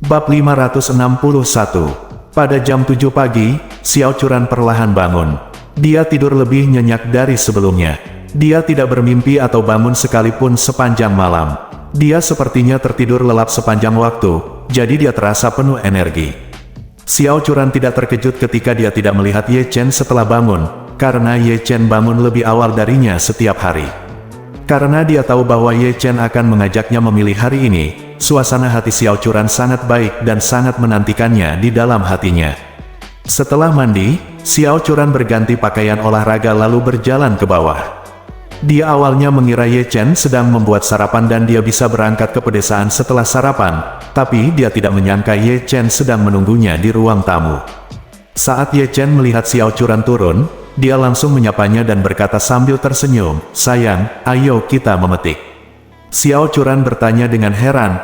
Bab 561. Pada jam 7 pagi, Xiao Churan perlahan bangun. Dia tidur lebih nyenyak dari sebelumnya. Dia tidak bermimpi atau bangun sekalipun sepanjang malam. Dia sepertinya tertidur lelap sepanjang waktu, jadi dia terasa penuh energi. Xiao Churan tidak terkejut ketika dia tidak melihat Ye Chen setelah bangun, karena Ye Chen bangun lebih awal darinya setiap hari. Karena dia tahu bahwa Ye Chen akan mengajaknya memilih hari ini, suasana hati Xiao Churan sangat baik dan sangat menantikannya di dalam hatinya. Setelah mandi, Xiao Churan berganti pakaian olahraga lalu berjalan ke bawah. Dia awalnya mengira Ye Chen sedang membuat sarapan dan dia bisa berangkat ke pedesaan setelah sarapan, tapi dia tidak menyangka Ye Chen sedang menunggunya di ruang tamu. Saat Ye Chen melihat Xiao Churan turun, dia langsung menyapanya dan berkata sambil tersenyum, "Sayang, ayo kita memetik." Xiao Churan bertanya dengan heran,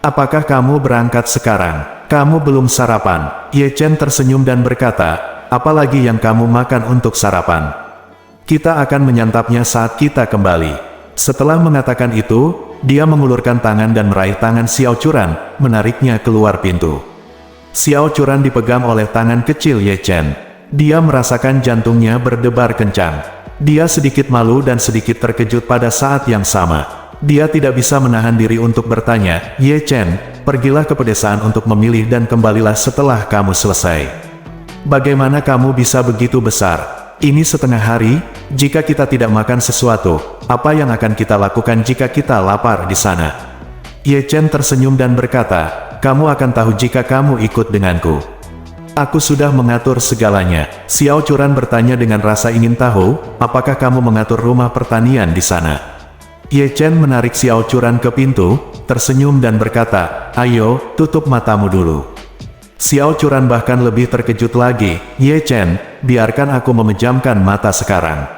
apakah kamu berangkat sekarang? Kamu belum sarapan." Ye Chen tersenyum dan berkata, "Apalagi yang kamu makan untuk sarapan? Kita akan menyantapnya saat kita kembali." Setelah mengatakan itu, dia mengulurkan tangan dan meraih tangan Xiao Churan, menariknya keluar pintu. Xiao Churan dipegang oleh tangan kecil Ye Chen. Dia merasakan jantungnya berdebar kencang. Dia sedikit malu dan sedikit terkejut pada saat yang sama. Dia tidak bisa menahan diri untuk bertanya, "Ye Chen, pergilah ke pedesaan untuk memilih dan kembalilah setelah kamu selesai. Bagaimana kamu bisa begitu besar? Ini setengah hari, jika kita tidak makan sesuatu, apa yang akan kita lakukan jika kita lapar di sana?" Ye Chen tersenyum dan berkata, "Kamu akan tahu jika kamu ikut denganku. Aku sudah mengatur segalanya." Xiao Churan bertanya dengan rasa ingin tahu, "Apakah kamu mengatur rumah pertanian di sana?" Ye Chen menarik Xiao Churan ke pintu, tersenyum dan berkata, "Ayo, tutup matamu dulu." Xiao Churan bahkan lebih terkejut lagi, "Ye Chen, biarkan aku memejamkan mata sekarang."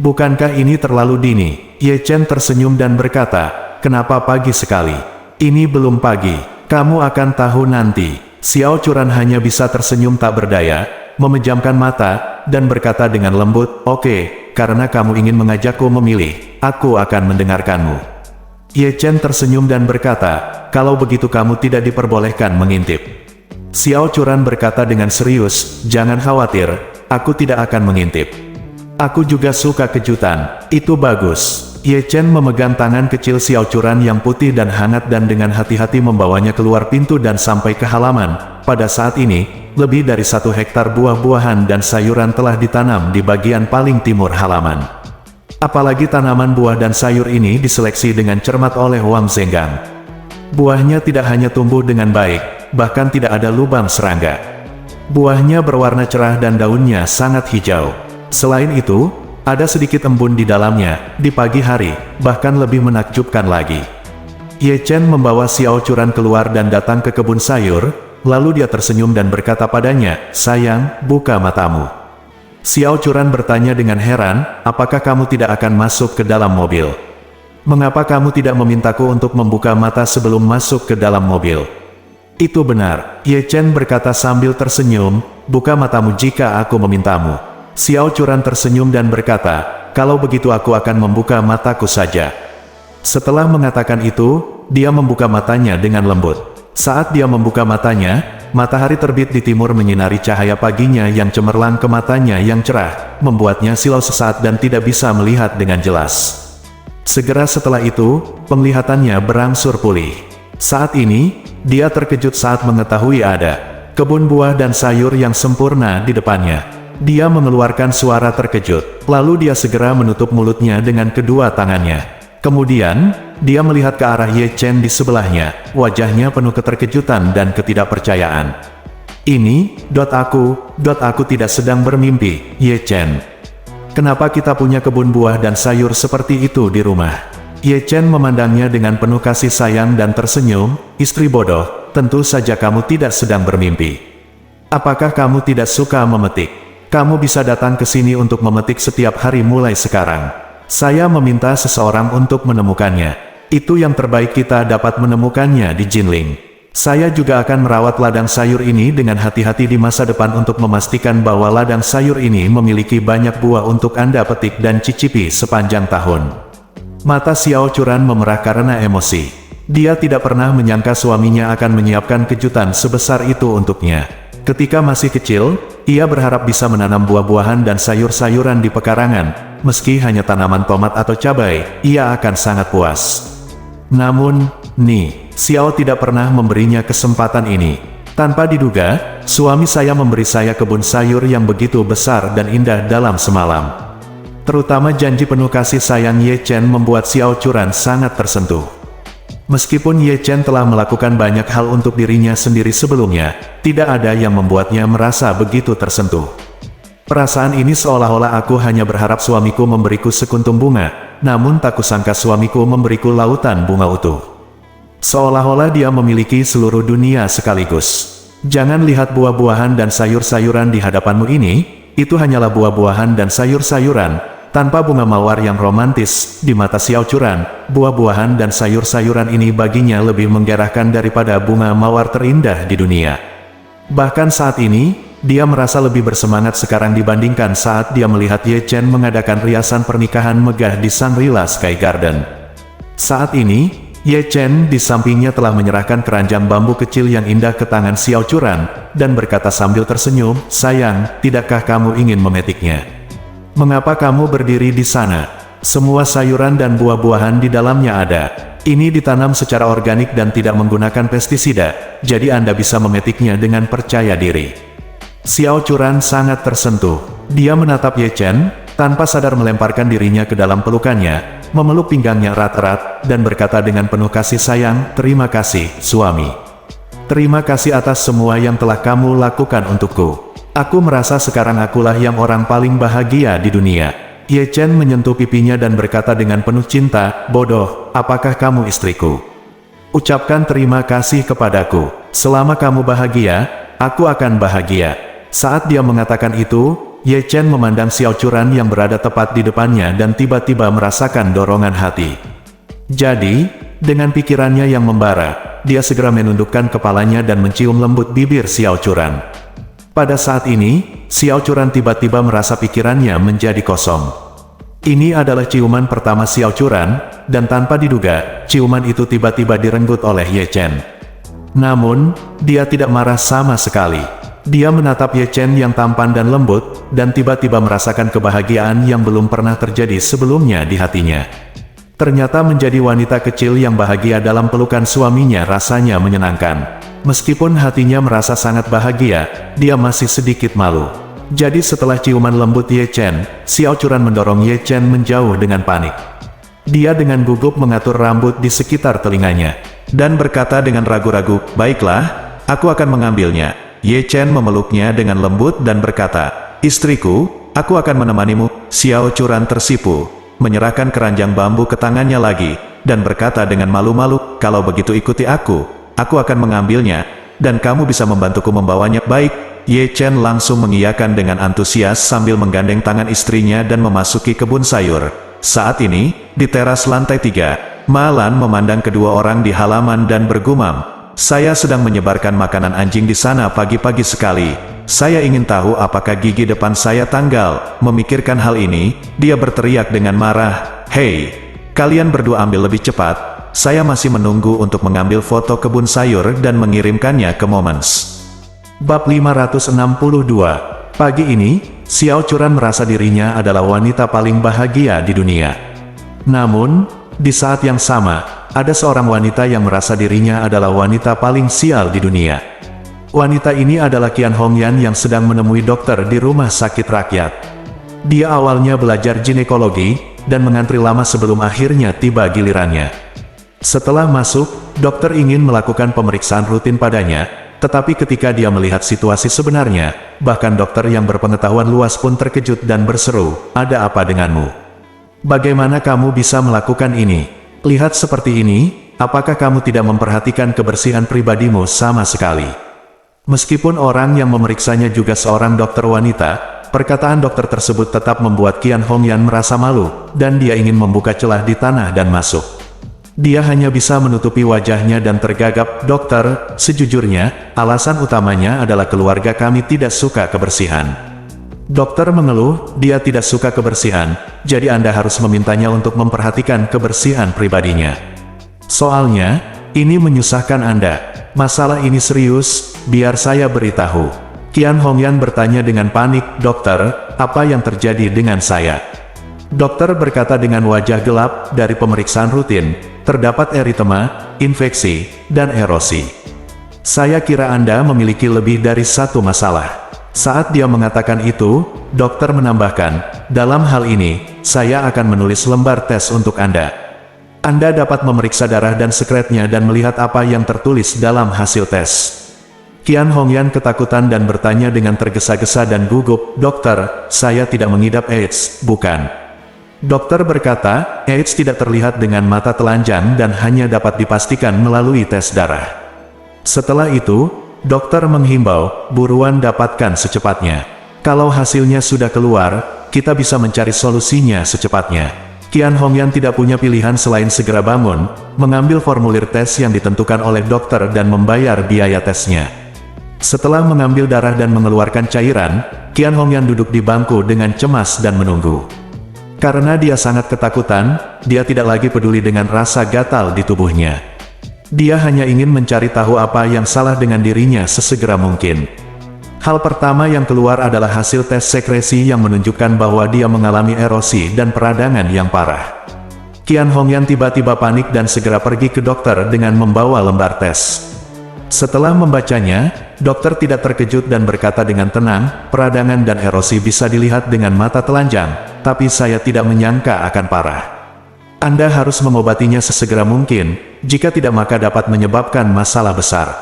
"Bukankah ini terlalu dini?" Ye Chen tersenyum dan berkata, "Kenapa pagi sekali? Ini belum pagi, kamu akan tahu nanti." Xiao Churan hanya bisa tersenyum tak berdaya, memejamkan mata, dan berkata dengan lembut, "Oke, karena kamu ingin mengajakku memilih, aku akan mendengarkanmu." Ye Chen tersenyum dan berkata, "Kalau begitu kamu tidak diperbolehkan mengintip." Xiao Churan berkata dengan serius, "Jangan khawatir, aku tidak akan mengintip. Aku juga suka kejutan." "Itu bagus." Ye Chen memegang tangan kecil Xiao Churan yang putih dan hangat dan dengan hati-hati membawanya keluar pintu dan sampai ke halaman. Pada saat ini, lebih dari 1 hektar buah-buahan dan sayuran telah ditanam di bagian paling timur halaman. Apalagi tanaman buah dan sayur ini diseleksi dengan cermat oleh Wang Zenggang. Buahnya tidak hanya tumbuh dengan baik, bahkan tidak ada lubang serangga. Buahnya berwarna cerah dan daunnya sangat hijau. Selain itu, ada sedikit embun di dalamnya. Di pagi hari, bahkan lebih menakjubkan lagi. Ye Chen membawa Xiao Churan keluar dan datang ke kebun sayur, lalu dia tersenyum dan berkata padanya, "Sayang, buka matamu." Xiao Churan bertanya dengan heran, "Apakah kamu tidak akan masuk ke dalam mobil? Mengapa kamu tidak memintaku untuk membuka mata sebelum masuk ke dalam mobil?" "Itu benar," Ye Chen berkata sambil tersenyum, "buka matamu jika aku memintamu." Xiao Churan tersenyum dan berkata, "Kalau begitu aku akan membuka mataku saja." Setelah mengatakan itu, dia membuka matanya dengan lembut. Saat dia membuka matanya, matahari terbit di timur menyinari cahaya paginya yang cemerlang ke matanya yang cerah, membuatnya silau sesaat dan tidak bisa melihat dengan jelas. Segera setelah itu, penglihatannya berangsur pulih. Saat ini, dia terkejut saat mengetahui ada kebun buah dan sayur yang sempurna di depannya. Dia mengeluarkan suara terkejut, lalu dia segera menutup mulutnya dengan kedua tangannya. Kemudian, dia melihat ke arah Ye Chen di sebelahnya, wajahnya penuh keterkejutan dan ketidakpercayaan. Aku tidak sedang bermimpi, Ye Chen. Kenapa kita punya kebun buah dan sayur seperti itu di rumah?" Ye Chen memandangnya dengan penuh kasih sayang dan tersenyum, "Istri bodoh, tentu saja kamu tidak sedang bermimpi. Apakah kamu tidak suka memetik? Kamu bisa datang ke sini untuk memetik setiap hari mulai sekarang. Saya meminta seseorang untuk menemukannya. Itu yang terbaik kita dapat menemukannya di Jinling. Saya juga akan merawat ladang sayur ini dengan hati-hati di masa depan untuk memastikan bahwa ladang sayur ini memiliki banyak buah untuk Anda petik dan cicipi sepanjang tahun." Mata Xiao Churan memerah karena emosi. Dia tidak pernah menyangka suaminya akan menyiapkan kejutan sebesar itu untuknya. Ketika masih kecil, ia berharap bisa menanam buah-buahan dan sayur-sayuran di pekarangan. Meski hanya tanaman tomat atau cabai, ia akan sangat puas. Namun, Xiao tidak pernah memberinya kesempatan ini. Tanpa diduga, suami saya memberi saya kebun sayur yang begitu besar dan indah dalam semalam. Terutama janji penuh kasih sayang Ye Chen membuat Xiao Churan sangat tersentuh. Meskipun Ye Chen telah melakukan banyak hal untuk dirinya sendiri sebelumnya, tidak ada yang membuatnya merasa begitu tersentuh. Perasaan ini seolah-olah aku hanya berharap suamiku memberiku sekuntum bunga, namun tak kusangka suamiku memberiku lautan bunga utuh. Seolah-olah dia memiliki seluruh dunia sekaligus. Jangan lihat buah-buahan dan sayur-sayuran di hadapanmu ini, itu hanyalah buah-buahan dan sayur-sayuran. Tanpa bunga mawar yang romantis, di mata Xiao Churan, buah-buahan dan sayur-sayuran ini baginya lebih menggerahkan daripada bunga mawar terindah di dunia. Bahkan saat ini, dia merasa lebih bersemangat sekarang dibandingkan saat dia melihat Ye Chen mengadakan riasan pernikahan megah di Shangri-La Sky Garden. Saat ini, Ye Chen di sampingnya telah menyerahkan keranjang bambu kecil yang indah ke tangan Xiao Churan, dan berkata sambil tersenyum, "Sayang, tidakkah kamu ingin memetiknya? Mengapa kamu berdiri di sana? Semua sayuran dan buah-buahan di dalamnya ada. Ini ditanam secara organik dan tidak menggunakan pestisida, jadi Anda bisa memetiknya dengan percaya diri." Xiao Churan sangat tersentuh. Dia menatap Ye Chen, tanpa sadar melemparkan dirinya ke dalam pelukannya, memeluk pinggangnya erat-erat, dan berkata dengan penuh kasih sayang, "Terima kasih, suami. Terima kasih atas semua yang telah kamu lakukan untukku. Aku merasa sekarang akulah yang orang paling bahagia di dunia." Ye Chen menyentuh pipinya dan berkata dengan penuh cinta, "Bodoh, apakah kamu istriku? Ucapkan terima kasih kepadaku. Selama kamu bahagia, aku akan bahagia." Saat dia mengatakan itu, Ye Chen memandang Xiao Churan yang berada tepat di depannya dan tiba-tiba merasakan dorongan hati. Jadi, dengan pikirannya yang membara, dia segera menundukkan kepalanya dan mencium lembut bibir Xiao Churan. Pada saat ini, Xiao Churan tiba-tiba merasa pikirannya menjadi kosong. Ini adalah ciuman pertama Xiao Churan, dan tanpa diduga, ciuman itu tiba-tiba direnggut oleh Ye Chen. Namun, dia tidak marah sama sekali. Dia menatap Ye Chen yang tampan dan lembut, dan tiba-tiba merasakan kebahagiaan yang belum pernah terjadi sebelumnya di hatinya. Ternyata menjadi wanita kecil yang bahagia dalam pelukan suaminya rasanya menyenangkan. Meskipun hatinya merasa sangat bahagia, dia masih sedikit malu. Jadi setelah ciuman lembut Ye Chen, Xiao Churan mendorong Ye Chen menjauh dengan panik. Dia dengan gugup mengatur rambut di sekitar telinganya, dan berkata dengan ragu-ragu, "Baiklah, aku akan mengambilnya." Ye Chen memeluknya dengan lembut dan berkata, "Istriku, aku akan menemanimu." Xiao Churan tersipu, menyerahkan keranjang bambu ke tangannya lagi, dan berkata dengan malu-malu, "Kalau begitu ikuti aku akan mengambilnya, dan kamu bisa membantuku membawanya." "Baik." Ye Chen langsung mengiyakan dengan antusias sambil menggandeng tangan istrinya dan memasuki kebun sayur. Saat ini, di teras lantai 3, Ma Lan memandang kedua orang di halaman dan bergumam, "Saya sedang menyebarkan makanan anjing di sana pagi-pagi sekali. Saya ingin tahu apakah gigi depan saya tanggal." Memikirkan hal ini, dia berteriak dengan marah, "Hei, kalian berdua ambil lebih cepat. Saya masih menunggu untuk mengambil foto kebun sayur dan mengirimkannya ke Moments." Bab 562. Pagi ini, Xiao Churan merasa dirinya adalah wanita paling bahagia di dunia. Namun, di saat yang sama, ada seorang wanita yang merasa dirinya adalah wanita paling sial di dunia. Wanita ini adalah Qian Hongyan yang sedang menemui dokter di rumah sakit rakyat. Dia awalnya belajar ginekologi, dan mengantri lama sebelum akhirnya tiba gilirannya. Setelah masuk, dokter ingin melakukan pemeriksaan rutin padanya, tetapi ketika dia melihat situasi sebenarnya, bahkan dokter yang berpengetahuan luas pun terkejut dan berseru, "Ada apa denganmu? Bagaimana kamu bisa melakukan ini? Lihat seperti ini, apakah kamu tidak memperhatikan kebersihan pribadimu sama sekali?" Meskipun orang yang memeriksanya juga seorang dokter wanita, perkataan dokter tersebut tetap membuat Qian Hongyan merasa malu, dan dia ingin membuka celah di tanah dan masuk. Dia hanya bisa menutupi wajahnya dan tergagap, "Dokter, sejujurnya, alasan utamanya adalah keluarga kami tidak suka kebersihan." Dokter mengeluh, "Dia tidak suka kebersihan, jadi Anda harus memintanya untuk memperhatikan kebersihan pribadinya. Soalnya, Ini menyusahkan Anda. Masalah ini serius, biar saya beritahu. Qian Hongyan bertanya dengan panik, "Dokter, apa yang terjadi dengan saya?" Dokter berkata dengan wajah gelap, "Dari pemeriksaan rutin, terdapat eritema, infeksi, dan erosi. Saya kira Anda memiliki lebih dari satu masalah." Saat dia mengatakan itu, dokter menambahkan, "Dalam hal ini, saya akan menulis lembar tes untuk Anda. Anda dapat memeriksa darah dan sekretnya dan melihat apa yang tertulis dalam hasil tes." Qian Hongyan ketakutan dan bertanya dengan tergesa-gesa dan gugup, "Dokter, saya tidak mengidap AIDS, bukan?" Dokter berkata, "AIDS tidak terlihat dengan mata telanjang dan hanya dapat dipastikan melalui tes darah." Setelah itu, dokter menghimbau, "Buruan dapatkan secepatnya. Kalau hasilnya sudah keluar, kita bisa mencari solusinya secepatnya." Qian Hongyan tidak punya pilihan selain segera bangun, mengambil formulir tes yang ditentukan oleh dokter dan membayar biaya tesnya. Setelah mengambil darah dan mengeluarkan cairan, Qian Hongyan duduk di bangku dengan cemas dan menunggu. Karena dia sangat ketakutan, dia tidak lagi peduli dengan rasa gatal di tubuhnya. Dia hanya ingin mencari tahu apa yang salah dengan dirinya sesegera mungkin. Hal pertama yang keluar adalah hasil tes sekresi yang menunjukkan bahwa dia mengalami erosi dan peradangan yang parah. Qian Hongyan tiba-tiba panik dan segera pergi ke dokter dengan membawa lembar tes. Setelah membacanya, dokter tidak terkejut dan berkata dengan tenang, "Peradangan dan erosi bisa dilihat dengan mata telanjang, tapi saya tidak menyangka akan parah. Anda harus mengobatinya sesegera mungkin, jika tidak maka dapat menyebabkan masalah besar."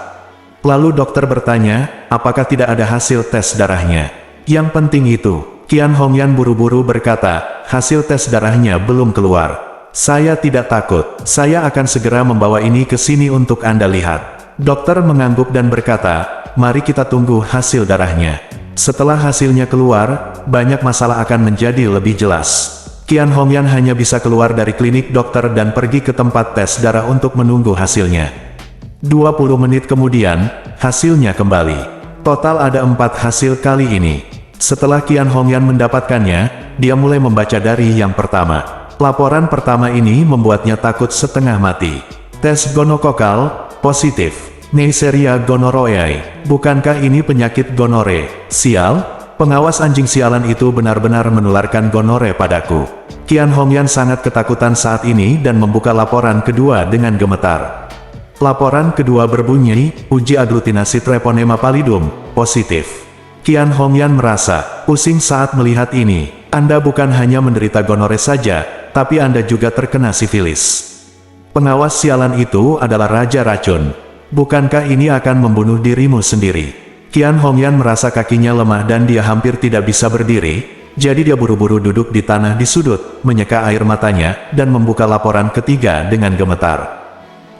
Lalu dokter bertanya, "Apakah tidak ada hasil tes darahnya?" "Yang penting itu," Qian Hongyan buru-buru berkata, "hasil tes darahnya belum keluar." "Saya tidak takut, saya akan segera membawa ini ke sini untuk Anda lihat." Dokter mengangguk dan berkata, "Mari kita tunggu hasil darahnya. Setelah hasilnya keluar, banyak masalah akan menjadi lebih jelas." Qian Hongyan hanya bisa keluar dari klinik dokter dan pergi ke tempat tes darah untuk menunggu hasilnya. 20 menit kemudian, hasilnya kembali. Total ada 4 hasil kali ini. Setelah Qian Hongyan mendapatkannya, dia mulai membaca dari yang pertama. Laporan pertama ini membuatnya takut setengah mati. Tes gonokokal, positif. Neisseria gonorrhoeae. Bukankah ini penyakit gonore? Sial, pengawas anjing sialan itu benar-benar menularkan gonore padaku. Qian Hongyan sangat ketakutan saat ini dan membuka laporan kedua dengan gemetar. Laporan kedua berbunyi, uji aglutinasi treponema pallidum, positif. Qian Hongyan merasa pusing saat melihat ini. Anda bukan hanya menderita gonore saja, tapi Anda juga terkena sifilis. Pengawas sialan itu adalah raja racun. Bukankah ini akan membunuh dirimu sendiri? Qian Hongyan merasa kakinya lemah dan dia hampir tidak bisa berdiri, jadi dia buru-buru duduk di tanah di sudut, menyeka air matanya, dan membuka laporan ketiga dengan gemetar.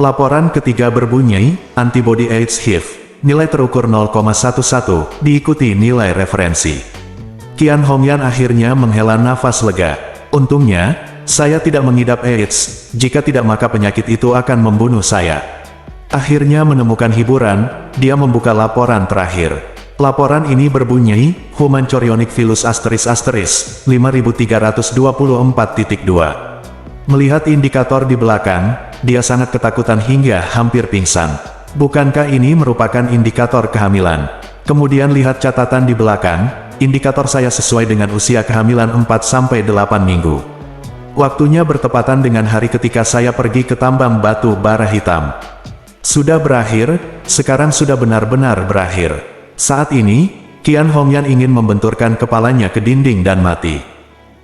Laporan ketiga berbunyi, antibody AIDS HIV, nilai terukur 0,11, diikuti nilai referensi. Qian Hongyan akhirnya menghela nafas lega. Untungnya, saya tidak mengidap AIDS, jika tidak maka penyakit itu akan membunuh saya. Akhirnya menemukan hiburan, dia membuka laporan terakhir. Laporan ini berbunyi, Human Chorionic Villus ** 5324.2. Melihat indikator di belakang, dia sangat ketakutan hingga hampir pingsan. Bukankah ini merupakan indikator kehamilan? Kemudian lihat catatan di belakang, indikator saya sesuai dengan usia kehamilan 4-8 minggu. Waktunya bertepatan dengan hari ketika saya pergi ke tambang batu bara hitam. Sudah berakhir, sekarang sudah benar-benar berakhir. Saat ini, Qian Hongyan ingin membenturkan kepalanya ke dinding dan mati.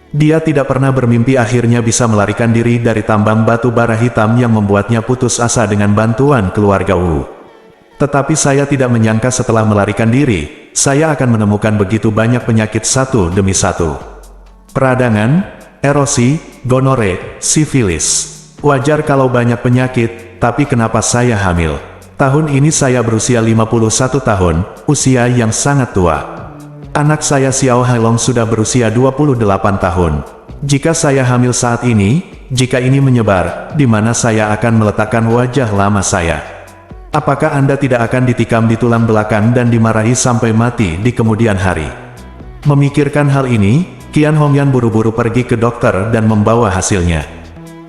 Dia tidak pernah bermimpi akhirnya bisa melarikan diri dari tambang batu bara hitam yang membuatnya putus asa dengan bantuan keluarga Wu. Tetapi saya tidak menyangka setelah melarikan diri, saya akan menemukan begitu banyak penyakit satu demi satu. Peradangan, erosi, gonore, sifilis. Wajar kalau banyak penyakit, tapi kenapa saya hamil? Tahun ini saya berusia 51 tahun, usia yang sangat tua. Anak saya Xiao Hailong sudah berusia 28 tahun. Jika saya hamil saat ini, jika ini menyebar, di mana saya akan meletakkan wajah lama saya? Apakah Anda tidak akan ditikam di tulang belakang dan dimarahi sampai mati di kemudian hari? Memikirkan hal ini, Qian Hongyan buru-buru pergi ke dokter dan membawa hasilnya.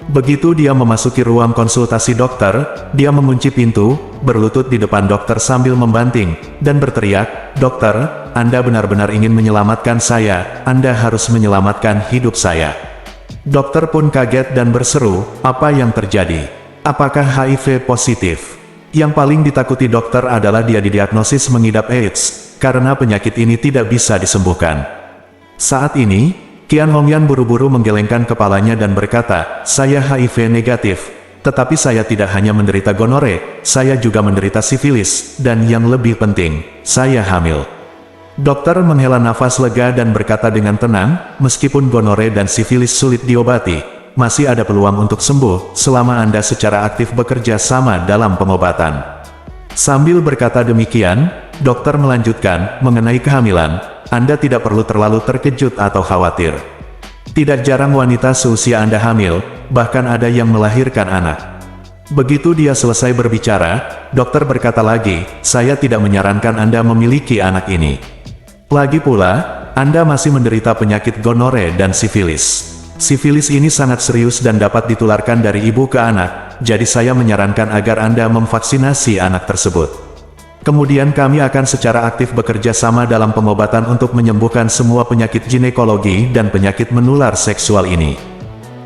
Begitu dia memasuki ruang konsultasi dokter, dia mengunci pintu, berlutut di depan dokter sambil membanting, dan berteriak, "Dokter, Anda benar-benar ingin menyelamatkan saya, Anda harus menyelamatkan hidup saya." Dokter pun kaget dan berseru, "Apa yang terjadi? Apakah HIV positif?" Yang paling ditakuti dokter adalah dia didiagnosis mengidap AIDS, karena penyakit ini tidak bisa disembuhkan. Saat ini, Qian Hongyan buru-buru menggelengkan kepalanya dan berkata, "Saya HIV negatif, tetapi saya tidak hanya menderita gonore, saya juga menderita sifilis, dan yang lebih penting, saya hamil." Dokter menghela nafas lega dan berkata dengan tenang, "Meskipun gonore dan sifilis sulit diobati, masih ada peluang untuk sembuh, selama Anda secara aktif bekerja sama dalam pengobatan." Sambil berkata demikian, dokter melanjutkan, "Mengenai kehamilan, Anda tidak perlu terlalu terkejut atau khawatir. Tidak jarang wanita seusia Anda hamil, bahkan ada yang melahirkan anak." Begitu dia selesai berbicara, dokter berkata lagi, "Saya tidak menyarankan Anda memiliki anak ini. Lagi pula, Anda masih menderita penyakit gonore dan sifilis. Sifilis ini sangat serius dan dapat ditularkan dari ibu ke anak, jadi saya menyarankan agar Anda memvaksinasi anak tersebut. Kemudian kami akan secara aktif bekerja sama dalam pengobatan untuk menyembuhkan semua penyakit ginekologi dan penyakit menular seksual ini."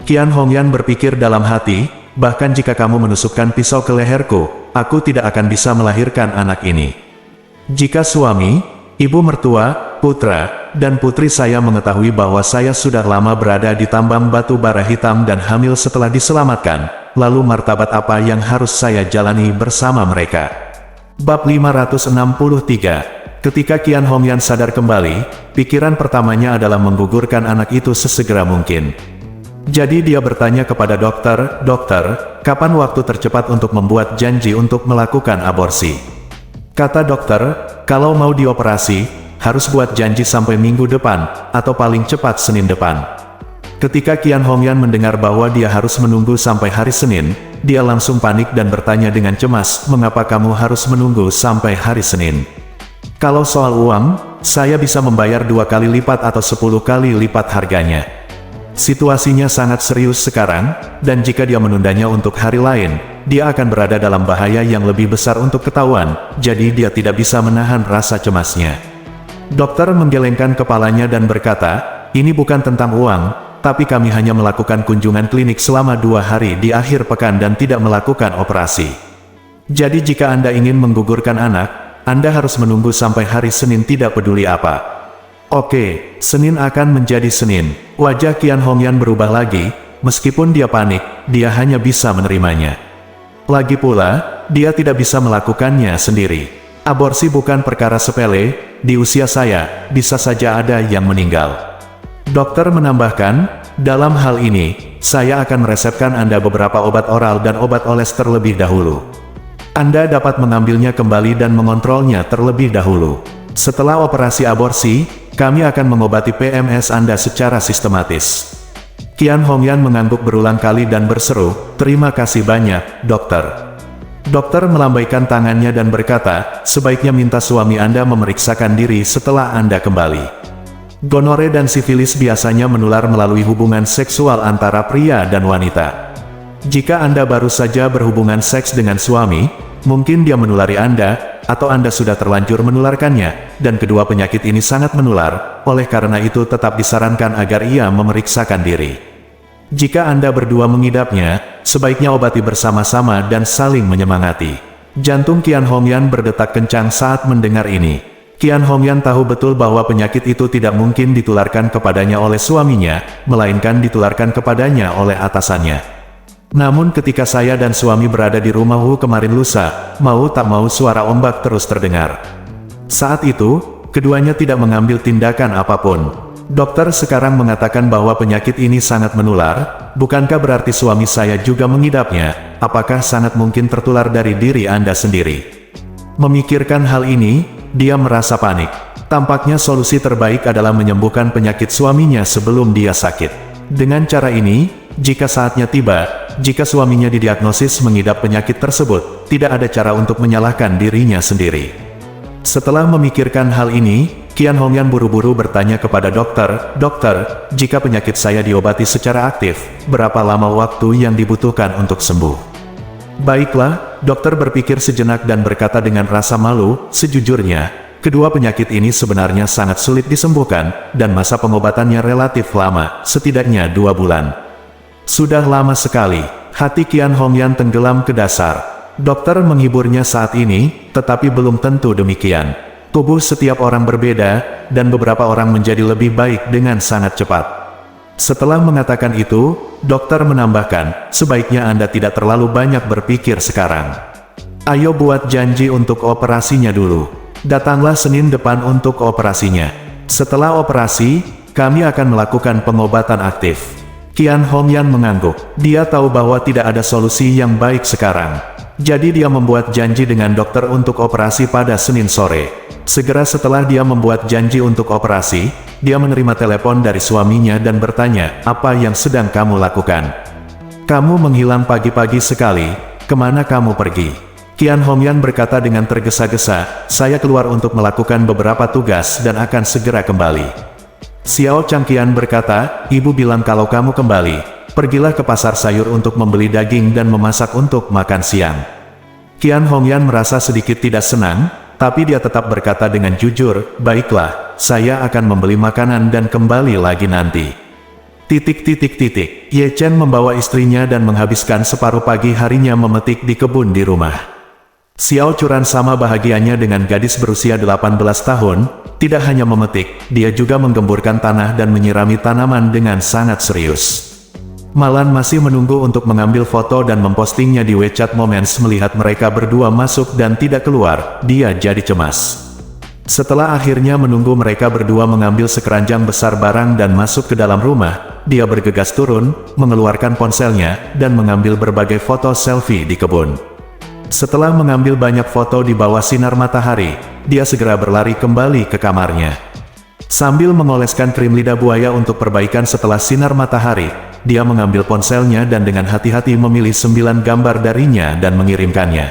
Qian Hongyan berpikir dalam hati, "Bahkan jika kamu menusukkan pisau ke leherku, aku tidak akan bisa melahirkan anak ini. Jika suami, ibu mertua, putra, dan putri saya mengetahui bahwa saya sudah lama berada di tambang batu bara hitam dan hamil setelah diselamatkan, lalu martabat apa yang harus saya jalani bersama mereka?" Bab 563. Ketika Qian Hongyan sadar kembali, pikiran pertamanya adalah menggugurkan anak itu sesegera mungkin. Jadi dia bertanya kepada dokter, "Dokter, kapan waktu tercepat untuk membuat janji untuk melakukan aborsi?" Kata dokter, "Kalau mau dioperasi, harus buat janji sampai minggu depan, atau paling cepat Senin depan." Ketika Qian Hongyan mendengar bahwa dia harus menunggu sampai hari Senin, dia langsung panik dan bertanya dengan cemas, "Mengapa kamu harus menunggu sampai hari Senin? Kalau soal uang, saya bisa membayar 2 kali lipat atau 10 kali lipat harganya. Situasinya sangat serius sekarang, dan jika dia menundanya untuk hari lain, dia akan berada dalam bahaya yang lebih besar untuk ketahuan, jadi dia tidak bisa menahan rasa cemasnya." Dokter menggelengkan kepalanya dan berkata, "Ini bukan tentang uang, tapi kami hanya melakukan kunjungan klinik selama 2 hari di akhir pekan dan tidak melakukan operasi. Jadi jika Anda ingin menggugurkan anak, Anda harus menunggu sampai hari Senin tidak peduli apa." "Oke, Senin akan menjadi Senin." Wajah Qian Hongyan berubah lagi, meskipun dia panik, dia hanya bisa menerimanya. Lagi pula, dia tidak bisa melakukannya sendiri. Aborsi bukan perkara sepele, di usia saya, bisa saja ada yang meninggal. Dokter menambahkan, "Dalam hal ini, saya akan meresepkan Anda beberapa obat oral dan obat oles terlebih dahulu. Anda dapat mengambilnya kembali dan mengontrolnya terlebih dahulu. Setelah operasi aborsi, kami akan mengobati PMS Anda secara sistematis." Qian Hongyan mengangguk berulang kali dan berseru, "Terima kasih banyak, dokter." Dokter melambaikan tangannya dan berkata, "Sebaiknya minta suami Anda memeriksakan diri setelah Anda kembali. Gonore dan sifilis biasanya menular melalui hubungan seksual antara pria dan wanita. Jika Anda baru saja berhubungan seks dengan suami, mungkin dia menulari Anda, atau Anda sudah terlanjur menularkannya, dan kedua penyakit ini sangat menular, oleh karena itu tetap disarankan agar ia memeriksakan diri. Jika Anda berdua mengidapnya, sebaiknya obati bersama-sama dan saling menyemangati." Jantung Qian Hongyan berdetak kencang saat mendengar ini. Qian Hongyan tahu betul bahwa penyakit itu tidak mungkin ditularkan kepadanya oleh suaminya, melainkan ditularkan kepadanya oleh atasannya. "Namun ketika saya dan suami berada di rumah kemarin lusa, mau tak mau suara ombak terus terdengar. Saat itu, keduanya tidak mengambil tindakan apapun. Dokter sekarang mengatakan bahwa penyakit ini sangat menular, bukankah berarti suami saya juga mengidapnya? Apakah sangat mungkin tertular dari diri Anda sendiri?" Memikirkan hal ini, dia merasa panik. Tampaknya solusi terbaik adalah menyembuhkan penyakit suaminya sebelum dia sakit. Dengan cara ini, jika saatnya tiba, jika suaminya didiagnosis mengidap penyakit tersebut, tidak ada cara untuk menyalahkan dirinya sendiri. Setelah memikirkan hal ini, Qian Hongyan buru-buru bertanya kepada dokter, "Dokter, jika penyakit saya diobati secara aktif, berapa lama waktu yang dibutuhkan untuk sembuh?" "Baiklah," dokter berpikir sejenak dan berkata dengan rasa malu, "Sejujurnya, kedua penyakit ini sebenarnya sangat sulit disembuhkan, dan masa pengobatannya relatif lama, setidaknya 2 bulan. Sudah lama sekali." Hati Qian Hongyan tenggelam ke dasar. Dokter menghiburnya saat ini, tetapi belum tentu demikian. Tubuh setiap orang berbeda, dan beberapa orang menjadi lebih baik dengan sangat cepat. Setelah mengatakan itu, dokter menambahkan, "Sebaiknya Anda tidak terlalu banyak berpikir sekarang. Ayo buat janji untuk operasinya dulu. Datanglah Senin depan untuk operasinya. Setelah operasi, kami akan melakukan pengobatan aktif." Qian Hongyan mengangguk. Dia tahu bahwa tidak ada solusi yang baik sekarang. Jadi dia membuat janji dengan dokter untuk operasi pada Senin sore. Segera setelah dia membuat janji untuk operasi, dia menerima telepon dari suaminya dan bertanya, "Apa yang sedang kamu lakukan? Kamu menghilang pagi-pagi sekali, kemana kamu pergi?" Qian Hongyan berkata dengan tergesa-gesa, "Saya keluar untuk melakukan beberapa tugas dan akan segera kembali." Xiao Changqian berkata, "Ibu bilang kalau kamu kembali, pergilah ke pasar sayur untuk membeli daging dan memasak untuk makan siang." Qian Hongyan merasa sedikit tidak senang, tapi dia tetap berkata dengan jujur, "Baiklah, saya akan membeli makanan dan kembali lagi nanti." Ye Chen membawa istrinya dan menghabiskan separuh pagi harinya memetik di kebun di rumah. Xiao Churan sama bahagianya dengan gadis berusia 18 tahun, tidak hanya memetik, dia juga menggemburkan tanah dan menyirami tanaman dengan sangat serius. Malan masih menunggu untuk mengambil foto dan mempostingnya di WeChat Moments. Melihat mereka berdua masuk dan tidak keluar, dia jadi cemas. Setelah akhirnya menunggu mereka berdua mengambil sekeranjang besar barang dan masuk ke dalam rumah, dia bergegas turun, mengeluarkan ponselnya, dan mengambil berbagai foto selfie di kebun. Setelah mengambil banyak foto di bawah sinar matahari, dia segera berlari kembali ke kamarnya. Sambil mengoleskan krim lidah buaya untuk perbaikan setelah sinar matahari, dia mengambil ponselnya dan dengan hati-hati memilih 9 gambar darinya dan mengirimkannya.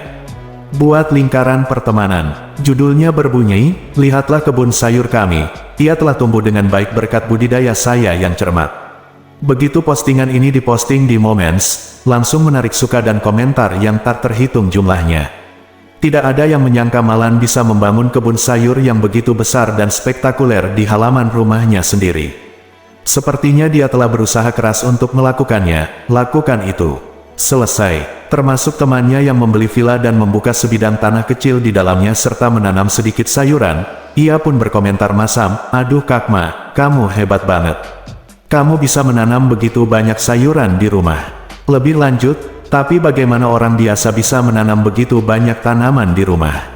Buat lingkaran pertemanan. Judulnya berbunyi, "Lihatlah kebun sayur kami. Ia telah tumbuh dengan baik berkat budidaya saya yang cermat." Begitu postingan ini diposting di Moments, langsung menarik suka dan komentar yang tak terhitung jumlahnya. Tidak ada yang menyangka Malan bisa membangun kebun sayur yang begitu besar dan spektakuler di halaman rumahnya sendiri. Sepertinya dia telah berusaha keras untuk melakukannya. Lakukan itu. Selesai. Termasuk temannya yang membeli villa dan membuka sebidang tanah kecil di dalamnya serta menanam sedikit sayuran. Ia pun berkomentar masam, "Aduh Kakma, kamu hebat banget. Kamu bisa menanam begitu banyak sayuran di rumah." Lebih lanjut, "Tapi bagaimana orang biasa bisa menanam begitu banyak tanaman di rumah?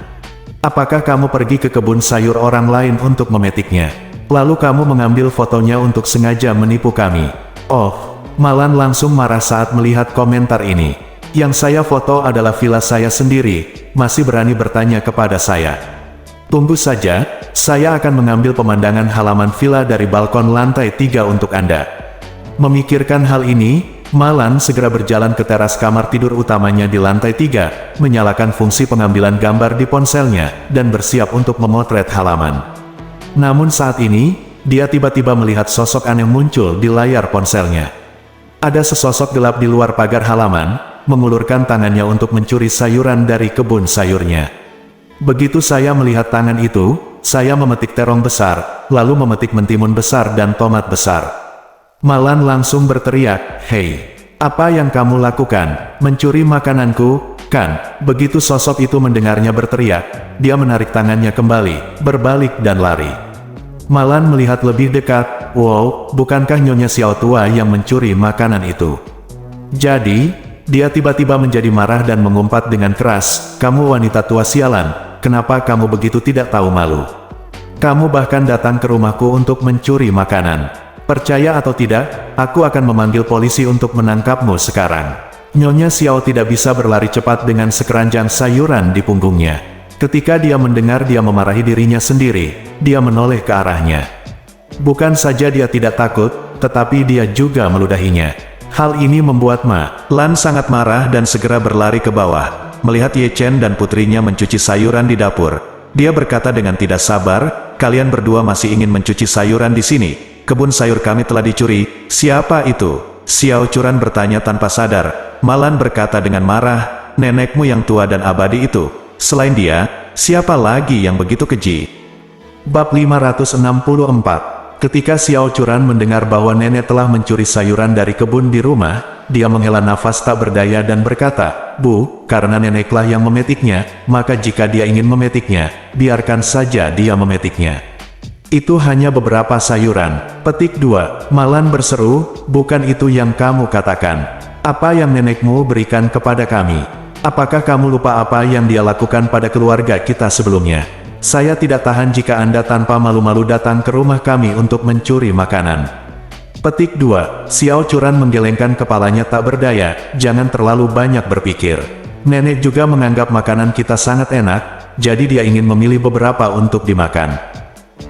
Apakah kamu pergi ke kebun sayur orang lain untuk memetiknya? Lalu kamu mengambil fotonya untuk sengaja menipu kami?" Oh, Malan langsung marah saat melihat komentar ini. "Yang saya foto adalah villa saya sendiri, masih berani bertanya kepada saya. Tunggu saja, saya akan mengambil pemandangan halaman villa dari balkon lantai 3 untuk Anda." Memikirkan hal ini, Malan segera berjalan ke teras kamar tidur utamanya di lantai 3, menyalakan fungsi pengambilan gambar di ponselnya, dan bersiap untuk memotret halaman. Namun saat ini, dia tiba-tiba melihat sosok aneh muncul di layar ponselnya. Ada sesosok gelap di luar pagar halaman, mengulurkan tangannya untuk mencuri sayuran dari kebun sayurnya. Begitu saya melihat tangan itu, saya memetik terong besar, lalu memetik mentimun besar dan tomat besar. Malan langsung berteriak, "Hei, apa yang kamu lakukan? Mencuri makananku, kan?" Begitu sosok itu mendengarnya berteriak, dia menarik tangannya kembali, berbalik dan lari. Malan melihat lebih dekat, wow, bukankah Nyonya Xiao tua yang mencuri makanan itu? Jadi, dia tiba-tiba menjadi marah dan mengumpat dengan keras, "Kamu wanita tua sialan, kenapa kamu begitu tidak tahu malu? Kamu bahkan datang ke rumahku untuk mencuri makanan. Percaya atau tidak, aku akan memanggil polisi untuk menangkapmu sekarang." Nyonya Xiao tidak bisa berlari cepat dengan sekeranjang sayuran di punggungnya. Ketika dia mendengar dia memarahi dirinya sendiri, dia menoleh ke arahnya. Bukan saja dia tidak takut, tetapi dia juga meludahinya. Hal ini membuat Lan sangat marah dan segera berlari ke bawah. Melihat Ye Chen dan putrinya mencuci sayuran di dapur, dia berkata dengan tidak sabar, kalian berdua masih ingin mencuci sayuran di sini. Kebun sayur kami telah dicuri. Siapa itu? Xiao Churan bertanya tanpa sadar. Malan berkata dengan marah, nenekmu yang tua dan abadi itu. Selain dia, siapa lagi yang begitu keji? Bab 564. Ketika Xiao Churan mendengar bahwa nenek telah mencuri sayuran dari kebun di rumah, dia menghela nafas tak berdaya dan berkata, Bu, karena neneklah yang memetiknya, maka jika dia ingin memetiknya, biarkan saja dia memetiknya. Itu hanya beberapa sayuran. Petik 2. Malan berseru, bukan itu yang kamu katakan. Apa yang nenekmu berikan kepada kami? Apakah kamu lupa apa yang dia lakukan pada keluarga kita sebelumnya? Saya tidak tahan jika Anda tanpa malu-malu datang ke rumah kami untuk mencuri makanan. Petik 2. Xiao Churan menggelengkan kepalanya tak berdaya, jangan terlalu banyak berpikir. Nenek juga menganggap makanan kita sangat enak, jadi dia ingin memilih beberapa untuk dimakan.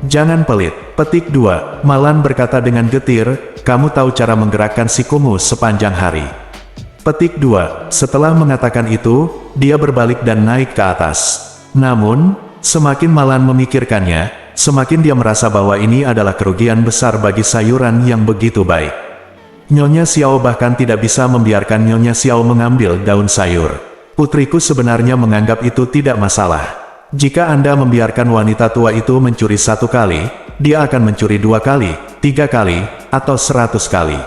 Jangan pelit. Petik 2. Malan berkata dengan getir, kamu tahu cara menggerakkan sikumu sepanjang hari. Petik 2. Setelah mengatakan itu, dia berbalik dan naik ke atas. Namun, semakin Malan memikirkannya, semakin dia merasa bahwa ini adalah kerugian besar bagi sayuran yang begitu baik. Nyonya Xiao bahkan tidak bisa membiarkan Nyonya Xiao mengambil daun sayur. Putriku sebenarnya menganggap itu tidak masalah. Jika Anda membiarkan wanita tua itu mencuri 1 kali, dia akan mencuri 2 kali, 3 kali, atau 100 kali.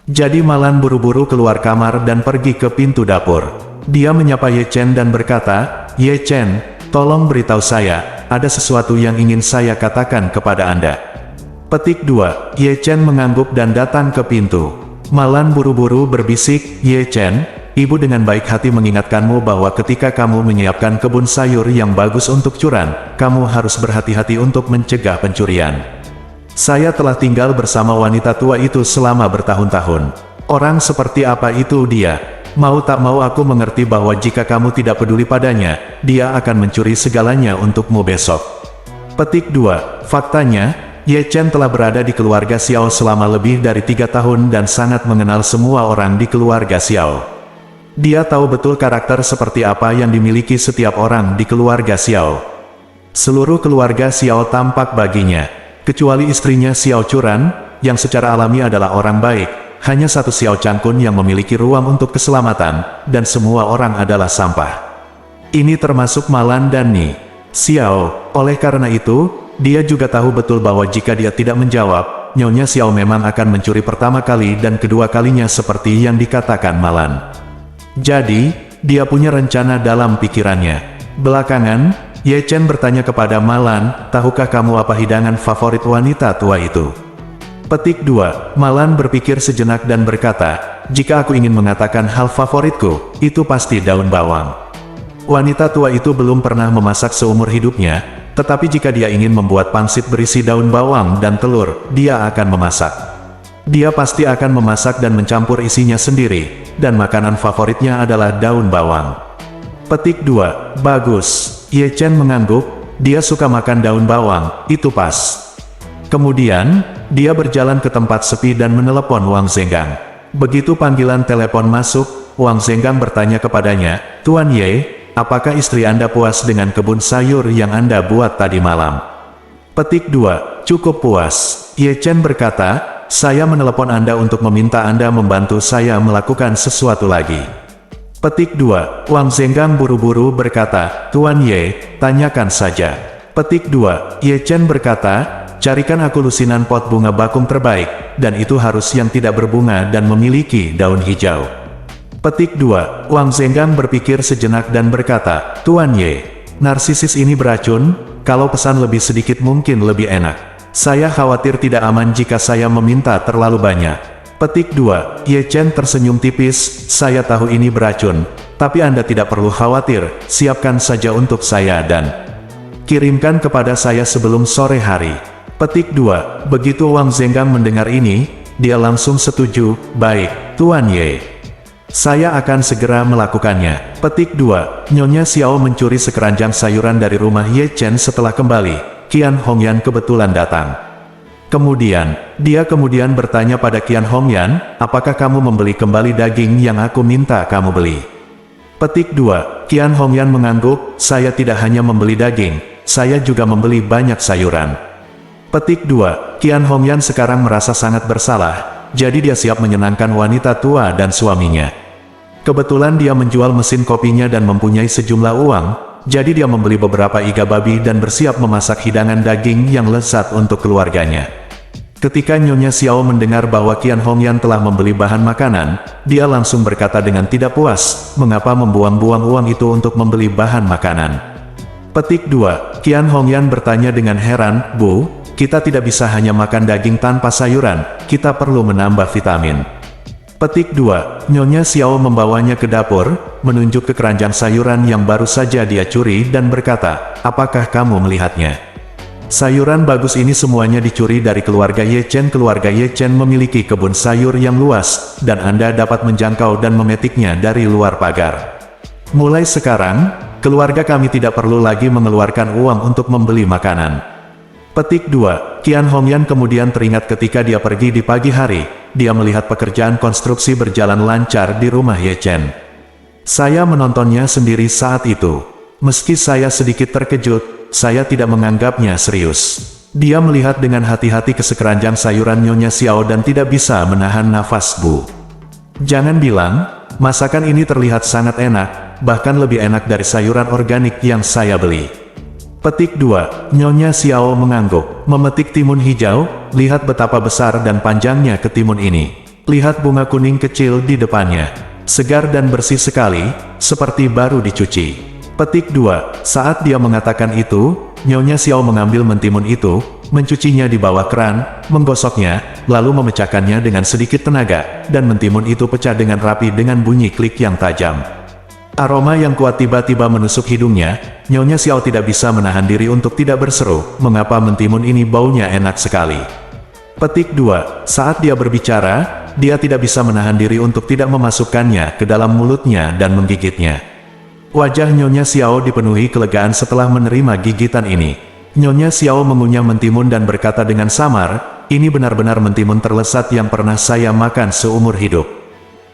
Jadi Malan buru-buru keluar kamar dan pergi ke pintu dapur. Dia menyapa Ye Chen dan berkata, Ye Chen, tolong beritahu saya, ada sesuatu yang ingin saya katakan kepada Anda. Petik 2. Ye Chen mengangguk dan datang ke pintu. Malan buru-buru berbisik, Ye Chen, Ibu dengan baik hati mengingatkanmu bahwa ketika kamu menyiapkan kebun sayur yang bagus untuk curan, kamu harus berhati-hati untuk mencegah pencurian. Saya telah tinggal bersama wanita tua itu selama bertahun-tahun. Orang seperti apa itu dia? Mau tak mau aku mengerti bahwa jika kamu tidak peduli padanya, dia akan mencuri segalanya untukmu besok. Petik 2. Faktanya, Ye Chen telah berada di keluarga Xiao selama lebih dari 3 tahun dan sangat mengenal semua orang di keluarga Xiao. Dia tahu betul karakter seperti apa yang dimiliki setiap orang di keluarga Xiao. Seluruh keluarga Xiao tampak baginya, kecuali istrinya Xiao Churan, yang secara alami adalah orang baik. Hanya satu Xiao Changkun yang memiliki ruang untuk keselamatan, dan semua orang adalah sampah. Ini termasuk Malan dan Ni Xiao. Oleh karena itu, dia juga tahu betul bahwa jika dia tidak menjawab, Nyonya Xiao memang akan mencuri pertama kali dan kedua kalinya seperti yang dikatakan Malan. Jadi, dia punya rencana dalam pikirannya. Belakangan, Ye Chen bertanya kepada Malan, tahukah kamu apa hidangan favorit wanita tua itu? Petik 2. Malan berpikir sejenak dan berkata, jika aku ingin mengatakan hal favoritku, itu pasti daun bawang. Wanita tua itu belum pernah memasak seumur hidupnya, tetapi jika dia ingin membuat pangsit berisi daun bawang dan telur, dia akan memasak. Dia pasti akan memasak dan mencampur isinya sendiri, dan makanan favoritnya adalah daun bawang. Petik 2. Bagus. Ye Chen mengangguk, dia suka makan daun bawang, itu pas. Kemudian, dia berjalan ke tempat sepi dan menelepon Wang Zenggang. Begitu panggilan telepon masuk, Wang Zenggang bertanya kepadanya, Tuan Ye, apakah istri Anda puas dengan kebun sayur yang Anda buat tadi malam? Petik 2. Cukup puas. Ye Chen berkata, saya menelepon Anda untuk meminta Anda membantu saya melakukan sesuatu lagi. Petik 2. Wang Zenggang buru-buru berkata, Tuan Ye, tanyakan saja. Petik 2. Ye Chen berkata, carikan aku lusinan pot bunga bakung terbaik, dan itu harus yang tidak berbunga dan memiliki daun hijau. Petik 2. Wang Zenggang berpikir sejenak dan berkata, Tuan Ye, narsisis ini beracun, kalau pesan lebih sedikit mungkin lebih enak. Saya khawatir tidak aman jika saya meminta terlalu banyak. Petik 2. Ye Chen tersenyum tipis, saya tahu ini beracun, tapi Anda tidak perlu khawatir, siapkan saja untuk saya dan kirimkan kepada saya sebelum sore hari. Petik 2. Begitu Wang Zenggang mendengar ini, dia langsung setuju, baik, Tuan Ye. Saya akan segera melakukannya. Petik 2. Nyonya Xiao mencuri sekeranjang sayuran dari rumah Ye Chen setelah kembali. Qian Hongyan kebetulan datang. Kemudian, dia bertanya pada Qian Hongyan, apakah kamu membeli kembali daging yang aku minta kamu beli? Petik 2. Qian Hongyan mengangguk, saya tidak hanya membeli daging, saya juga membeli banyak sayuran. Petik 2. Qian Hongyan sekarang merasa sangat bersalah, jadi dia siap menyenangkan wanita tua dan suaminya. Kebetulan dia menjual mesin kopinya dan mempunyai sejumlah uang, jadi dia membeli beberapa iga babi dan bersiap memasak hidangan daging yang lezat untuk keluarganya. Ketika Nyonya Xiao mendengar bahwa Qian Hongyan telah membeli bahan makanan, dia langsung berkata dengan tidak puas, mengapa membuang-buang uang itu untuk membeli bahan makanan. Petik 2. Qian Hongyan bertanya dengan heran, Bu, kita tidak bisa hanya makan daging tanpa sayuran, kita perlu menambah vitamin. Petik 2. Nyonya Xiao membawanya ke dapur, menunjuk ke keranjang sayuran yang baru saja dia curi dan berkata, apakah kamu melihatnya? Sayuran bagus ini semuanya dicuri dari keluarga Ye Chen. Keluarga Ye Chen memiliki kebun sayur yang luas, dan Anda dapat menjangkau dan memetiknya dari luar pagar. Mulai sekarang, keluarga kami tidak perlu lagi mengeluarkan uang untuk membeli makanan. Petik 2. Qian Hongyan kemudian teringat ketika dia pergi di pagi hari, dia melihat pekerjaan konstruksi berjalan lancar di rumah Ye Chen. Saya menontonnya sendiri saat itu. Meski saya sedikit terkejut, saya tidak menganggapnya serius. Dia melihat dengan hati-hati ke sekeranjang sayuran Nyonya Xiao dan tidak bisa menahan nafas, Bu. Jangan bilang, masakan ini terlihat sangat enak, bahkan lebih enak dari sayuran organik yang saya beli. Petik 2. Nyonya Xiao mengangguk, memetik timun hijau, lihat betapa besar dan panjangnya ketimun ini. Lihat bunga kuning kecil di depannya. Segar dan bersih sekali, seperti baru dicuci. Petik 2. Saat dia mengatakan itu, Nyonya Xiao mengambil mentimun itu, mencucinya di bawah keran, menggosoknya, lalu memecahkannya dengan sedikit tenaga, dan mentimun itu pecah dengan rapi dengan bunyi klik yang tajam. Aroma yang kuat tiba-tiba menusuk hidungnya, Nyonya Xiao tidak bisa menahan diri untuk tidak berseru, mengapa mentimun ini baunya enak sekali. Petik 2. Saat dia berbicara, dia tidak bisa menahan diri untuk tidak memasukkannya ke dalam mulutnya dan menggigitnya. Wajah Nyonya Xiao dipenuhi kelegaan setelah menerima gigitan ini. Nyonya Xiao mengunyah mentimun dan berkata dengan samar, ini benar-benar mentimun terlezat yang pernah saya makan seumur hidup.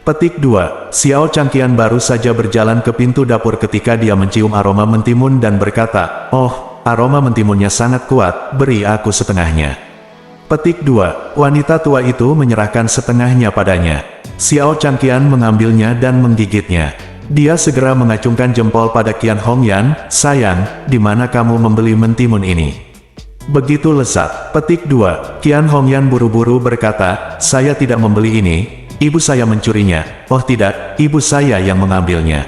Petik 2. Xiao Changqian baru saja berjalan ke pintu dapur ketika dia mencium aroma mentimun dan berkata, oh, aroma mentimunnya sangat kuat, beri aku setengahnya. Petik 2. Wanita tua itu menyerahkan setengahnya padanya. Xiao Changqian mengambilnya dan menggigitnya. Dia segera mengacungkan jempol pada Qian Hongyan, sayang, di mana kamu membeli mentimun ini? Begitu lezat. Petik 2. Qian Hongyan buru-buru berkata, saya tidak membeli ini, ibu saya mencurinya. Oh tidak, ibu saya yang mengambilnya.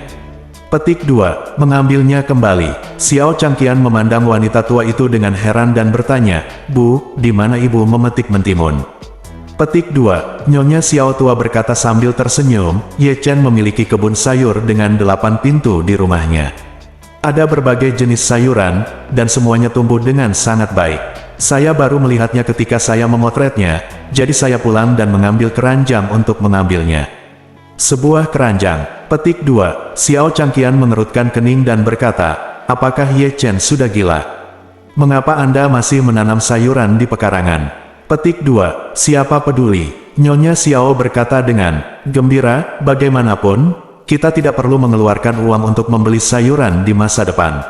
Petik 2. Mengambilnya kembali. Xiao Changqian memandang wanita tua itu dengan heran dan bertanya, Bu, di mana ibu memetik mentimun? Petik 2. Nyonya Xiao tua berkata sambil tersenyum, Ye Chen memiliki kebun sayur dengan 8 pintu di rumahnya. Ada berbagai jenis sayuran, dan semuanya tumbuh dengan sangat baik. Saya baru melihatnya ketika saya memotretnya, jadi saya pulang dan mengambil keranjang untuk mengambilnya. Sebuah keranjang. Petik 2. Xiao Changqian mengerutkan kening dan berkata, apakah Ye Chen sudah gila? Mengapa Anda masih menanam sayuran di pekarangan? Petik 2. Siapa peduli? Nyonya Xiao berkata dengan gembira, bagaimanapun, kita tidak perlu mengeluarkan uang untuk membeli sayuran di masa depan.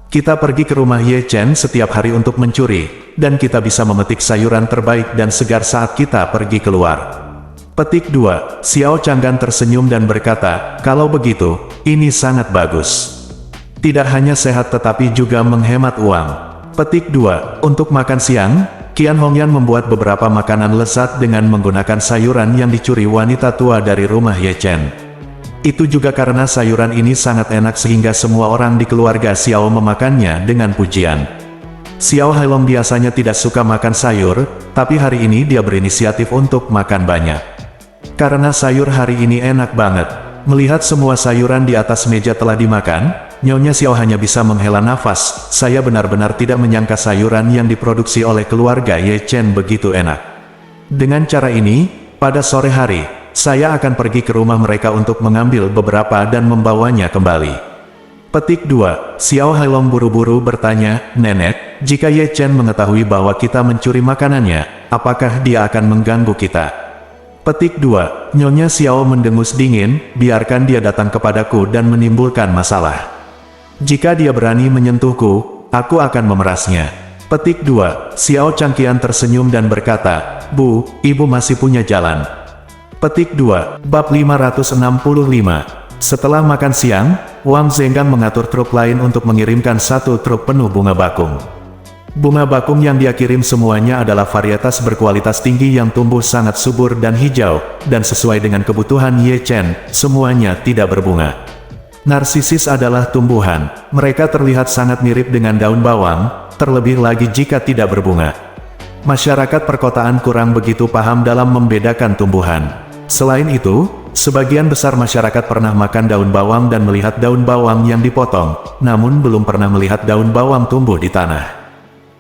Kita pergi ke rumah Ye Chen setiap hari untuk mencuri, dan kita bisa memetik sayuran terbaik dan segar saat kita pergi keluar. Petik 2. Xiao Changgan tersenyum dan berkata, kalau begitu, ini sangat bagus. Tidak hanya sehat tetapi juga menghemat uang. Petik 2. Untuk makan siang, Qian Hongyan membuat beberapa makanan lezat dengan menggunakan sayuran yang dicuri wanita tua dari rumah Ye Chen. Itu juga karena sayuran ini sangat enak sehingga semua orang di keluarga Xiao memakannya dengan pujian. Xiao Hailong biasanya tidak suka makan sayur, tapi hari ini dia berinisiatif untuk makan banyak. Karena sayur hari ini enak banget. Melihat semua sayuran di atas meja telah dimakan, Nyonya Xiao hanya bisa menghela nafas. Saya benar-benar tidak menyangka sayuran yang diproduksi oleh keluarga Ye Chen begitu enak. Dengan cara ini, pada sore hari, saya akan pergi ke rumah mereka untuk mengambil beberapa dan membawanya kembali. Petik 2. Xiao Hailong buru-buru bertanya, Nenek, jika Ye Chen mengetahui bahwa kita mencuri makanannya, apakah dia akan mengganggu kita? Petik 2. Nyonya Xiao mendengus dingin, biarkan dia datang kepadaku dan menimbulkan masalah. Jika dia berani menyentuhku, aku akan memerasnya. Petik 2. Xiao Changqian tersenyum dan berkata, Bu, ibu masih punya jalan. Petik 2. Bab 565. Setelah makan siang, Wang Zenggang mengatur truk lain untuk mengirimkan 1 truk penuh bunga bakung. Bunga bakung yang dia kirim semuanya adalah varietas berkualitas tinggi yang tumbuh sangat subur dan hijau, dan sesuai dengan kebutuhan Ye Chen, semuanya tidak berbunga. Narsisis adalah tumbuhan, mereka terlihat sangat mirip dengan daun bawang, terlebih lagi jika tidak berbunga. Masyarakat perkotaan kurang begitu paham dalam membedakan tumbuhan. Selain itu, sebagian besar masyarakat pernah makan daun bawang dan melihat daun bawang yang dipotong, namun belum pernah melihat daun bawang tumbuh di tanah.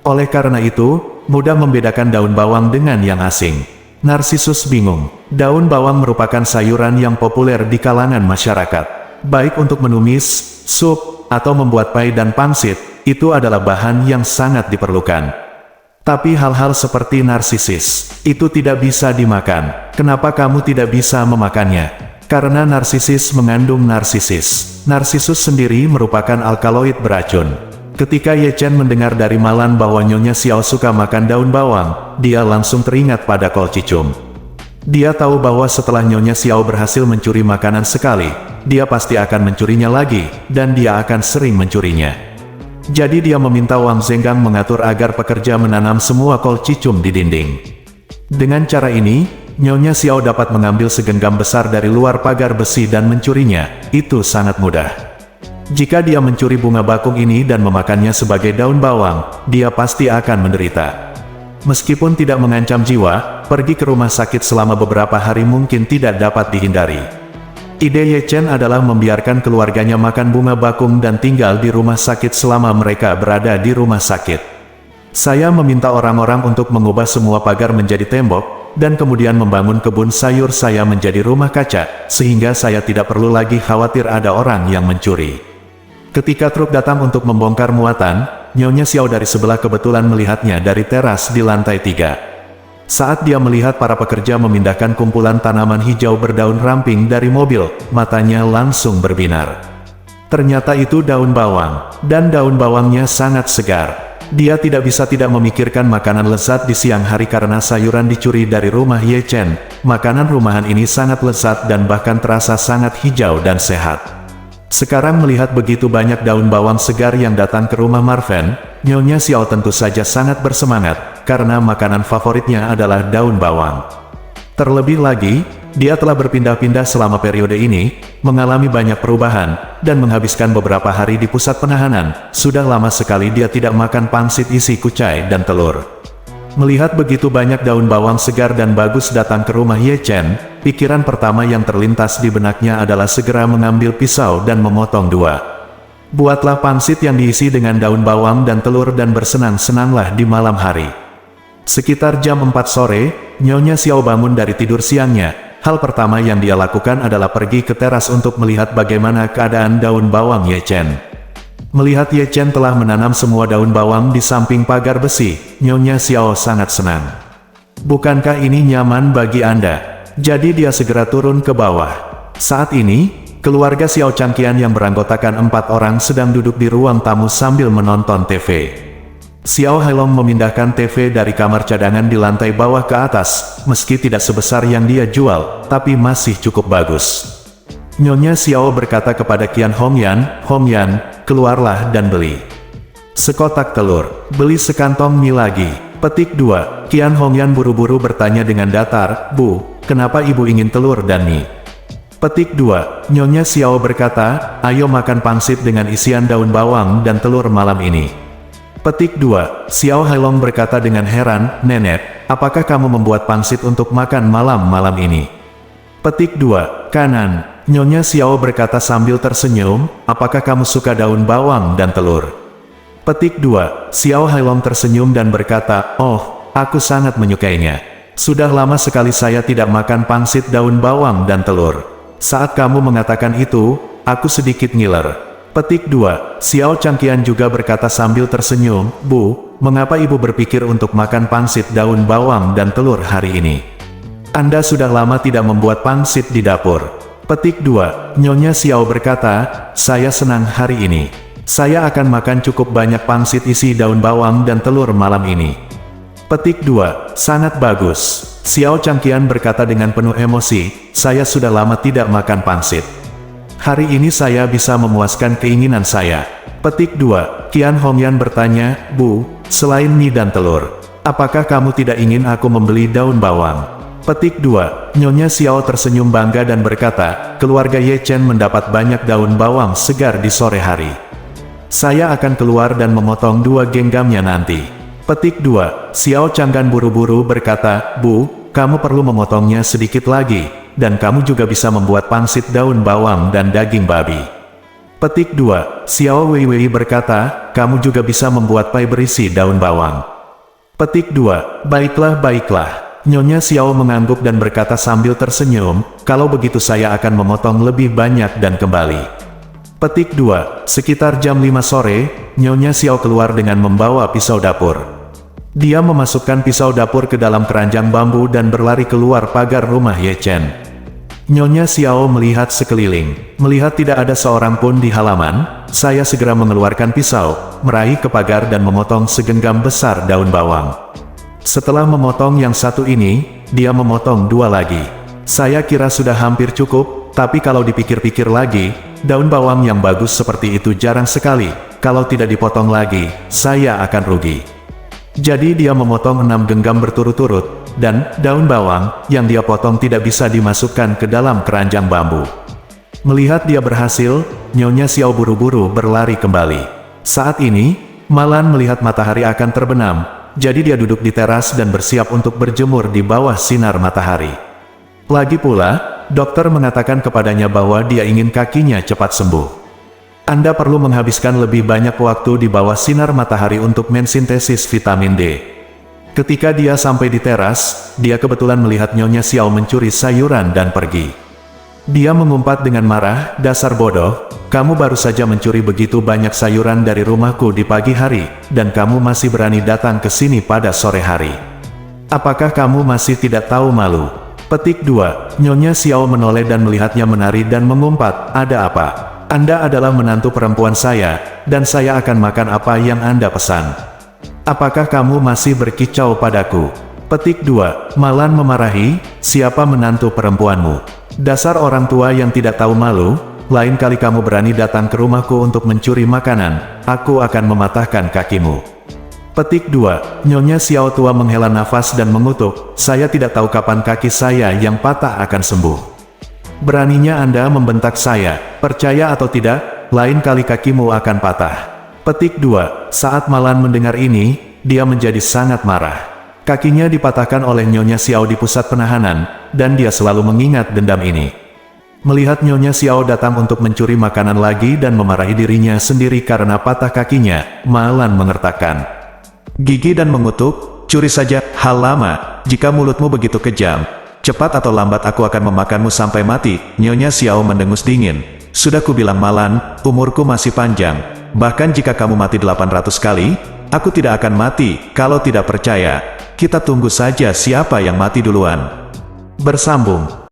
Oleh karena itu, mudah membedakan daun bawang dengan yang asing. Narsisus bingung. Daun bawang merupakan sayuran yang populer di kalangan masyarakat. Baik untuk menumis, sup, atau membuat pai dan pangsit, itu adalah bahan yang sangat diperlukan. Tapi hal-hal seperti narsisis, itu tidak bisa dimakan. Kenapa kamu tidak bisa memakannya? Karena narsisis mengandung narsisis. Narsisus sendiri merupakan alkaloid beracun. Ketika Ye Chen mendengar dari Malan bahwa Nyonya Xiao suka makan daun bawang, dia langsung teringat pada kol cicum. Dia tahu bahwa setelah Nyonya Xiao berhasil mencuri makanan sekali, dia pasti akan mencurinya lagi, dan dia akan sering mencurinya. Jadi dia meminta Wang Zenggang mengatur agar pekerja menanam semua kol cicum di dinding. Dengan cara ini, Nyonya Xiao dapat mengambil segenggam besar dari luar pagar besi dan mencurinya. Itu sangat mudah. Jika dia mencuri bunga bakung ini dan memakannya sebagai daun bawang, dia pasti akan menderita. Meskipun tidak mengancam jiwa, pergi ke rumah sakit selama beberapa hari mungkin tidak dapat dihindari. Ide Ye Chen adalah membiarkan keluarganya makan bunga bakung dan tinggal di rumah sakit selama mereka berada di rumah sakit. Saya meminta orang-orang untuk mengubah semua pagar menjadi tembok, dan kemudian membangun kebun sayur saya menjadi rumah kaca, sehingga saya tidak perlu lagi khawatir ada orang yang mencuri. Ketika truk datang untuk membongkar muatan, Nyonya Xiao dari sebelah kebetulan melihatnya dari teras di lantai 3. Saat dia melihat para pekerja memindahkan kumpulan tanaman hijau berdaun ramping dari mobil, matanya langsung berbinar. Ternyata itu daun bawang, dan daun bawangnya sangat segar. Dia tidak bisa tidak memikirkan makanan lezat di siang hari karena sayuran dicuri dari rumah Ye Chen. Makanan rumahan ini sangat lezat dan bahkan terasa sangat hijau dan sehat. Sekarang melihat begitu banyak daun bawang segar yang datang ke rumah Marven, Nyonya Xiao tentu saja sangat bersemangat, karena makanan favoritnya adalah daun bawang. Terlebih lagi, dia telah berpindah-pindah selama periode ini, mengalami banyak perubahan, dan menghabiskan beberapa hari di pusat penahanan. Sudah lama sekali dia tidak makan pangsit isi kucai dan telur. Melihat begitu banyak daun bawang segar dan bagus datang ke rumah Ye Chen, pikiran pertama yang terlintas di benaknya adalah segera mengambil pisau dan memotong 2. Buatlah pangsit yang diisi dengan daun bawang dan telur dan bersenang-senanglah di malam hari. Sekitar jam 4 sore, Nyonya Xiao bangun dari tidur siangnya. Hal pertama yang dia lakukan adalah pergi ke teras untuk melihat bagaimana keadaan daun bawang Ye Chen. Melihat Ye Chen telah menanam semua daun bawang di samping pagar besi, Nyonya Xiao sangat senang. Bukankah ini nyaman bagi Anda? Jadi dia segera turun ke bawah. Saat ini, keluarga Xiao Changqian yang beranggotakan 4 orang sedang duduk di ruang tamu sambil menonton TV. Xiao Hailong memindahkan TV dari kamar cadangan di lantai bawah ke atas, meski tidak sebesar yang dia jual, tapi masih cukup bagus. Nyonya Xiao berkata kepada Qian Hongyan, "Hongyan, keluarlah dan beli sekotak telur, beli sekantong mie lagi." Petik 2. Qian Hongyan buru-buru bertanya dengan datar, "Bu, kenapa ibu ingin telur dan mie?" Petik 2. Nyonya Xiao berkata, "Ayo makan pangsit dengan isian daun bawang dan telur malam ini." Petik 2. Xiao Hailong berkata dengan heran, "Nenek, apakah kamu membuat pangsit untuk makan malam-malam ini?" Petik 2. Kanan. Nyonya Xiao berkata sambil tersenyum, "Apakah kamu suka daun bawang dan telur?" Petik 2. Xiao Hailong tersenyum dan berkata, "Oh, aku sangat menyukainya. Sudah lama sekali saya tidak makan pangsit daun bawang dan telur. Saat kamu mengatakan itu, aku sedikit ngiler." Petik 2. Xiao Changqian juga berkata sambil tersenyum, "Bu, mengapa ibu berpikir untuk makan pangsit daun bawang dan telur hari ini? Anda sudah lama tidak membuat pangsit di dapur." Petik 2. Nyonya Xiao berkata, "Saya senang hari ini. Saya akan makan cukup banyak pangsit isi daun bawang dan telur malam ini. Petik 2. Sangat bagus. Xiao Changqian berkata dengan penuh emosi, saya sudah lama tidak makan pangsit. Hari ini saya bisa memuaskan keinginan saya. Petik 2. Qian Hongyan bertanya, Bu, selain mie dan telur, apakah kamu tidak ingin aku membeli daun bawang? Petik 2. Nyonya Xiao tersenyum bangga dan berkata, keluarga Ye Chen mendapat banyak daun bawang segar di sore hari. Saya akan keluar dan memotong 2 genggamnya nanti. Petik 2. Xiao Changgan buru-buru berkata, Bu, kamu perlu memotongnya sedikit lagi, dan kamu juga bisa membuat pangsit daun bawang dan daging babi. Petik 2. Xiao Weiwei berkata, kamu juga bisa membuat pai berisi daun bawang. Petik 2. Baiklah, baiklah. Nyonya Xiao mengangguk dan berkata sambil tersenyum, kalau begitu saya akan memotong lebih banyak dan kembali. Petik 2. Sekitar jam 5 sore, Nyonya Xiao keluar dengan membawa pisau dapur. Dia memasukkan pisau dapur ke dalam keranjang bambu dan berlari keluar pagar rumah Ye Chen. Nyonya Xiao melihat sekeliling. Melihat tidak ada seorang pun di halaman, saya segera mengeluarkan pisau, meraih ke pagar dan memotong segenggam besar daun bawang. Setelah memotong yang satu ini, dia memotong 2 lagi. Saya kira sudah hampir cukup, tapi kalau dipikir-pikir lagi, daun bawang yang bagus seperti itu jarang sekali. Kalau tidak dipotong lagi, saya akan rugi. Jadi dia memotong 6 genggam berturut-turut, dan daun bawang yang dia potong tidak bisa dimasukkan ke dalam keranjang bambu. Melihat dia berhasil, Nyonya Xiao buru-buru berlari kembali. Saat ini, Malan melihat matahari akan terbenam, jadi dia duduk di teras dan bersiap untuk berjemur di bawah sinar matahari. Lagi pula, dokter mengatakan kepadanya bahwa dia ingin kakinya cepat sembuh. Anda perlu menghabiskan lebih banyak waktu di bawah sinar matahari untuk mensintesis vitamin D. Ketika dia sampai di teras, dia kebetulan melihat Nyonya Xiao mencuri sayuran dan pergi. Dia mengumpat dengan marah, dasar bodoh, kamu baru saja mencuri begitu banyak sayuran dari rumahku di pagi hari, dan kamu masih berani datang ke sini pada sore hari. Apakah kamu masih tidak tahu malu? Petik 2. Nyonya Xiao menoleh dan melihatnya menari dan mengumpat, ada apa? Anda adalah menantu perempuan saya, dan saya akan makan apa yang Anda pesan. Apakah kamu masih berkicau padaku? Petik 2. Malan memarahi, siapa menantu perempuanmu? Dasar orang tua yang tidak tahu malu, lain kali kamu berani datang ke rumahku untuk mencuri makanan, aku akan mematahkan kakimu. Petik 2. Nyonya Xiao tua menghela nafas dan mengutuk, saya tidak tahu kapan kaki saya yang patah akan sembuh. Beraninya Anda membentak saya, percaya atau tidak, lain kali kakimu akan patah. Petik 2. Saat Malan mendengar ini, dia menjadi sangat marah. Kakinya dipatahkan oleh Nyonya Xiao di pusat penahanan, dan dia selalu mengingat dendam ini. Melihat Nyonya Xiao datang untuk mencuri makanan lagi dan memarahi dirinya sendiri karena patah kakinya, Malan mengertakkan gigi dan mengutuk, curi saja, hal lama, jika mulutmu begitu kejam. Cepat atau lambat aku akan memakanmu sampai mati. Nyonya Xiao mendengus dingin. Sudah kubilang Malan, umurku masih panjang. Bahkan jika kamu mati 800 kali, aku tidak akan mati. Kalau tidak percaya, kita tunggu saja siapa yang mati duluan. Bersambung.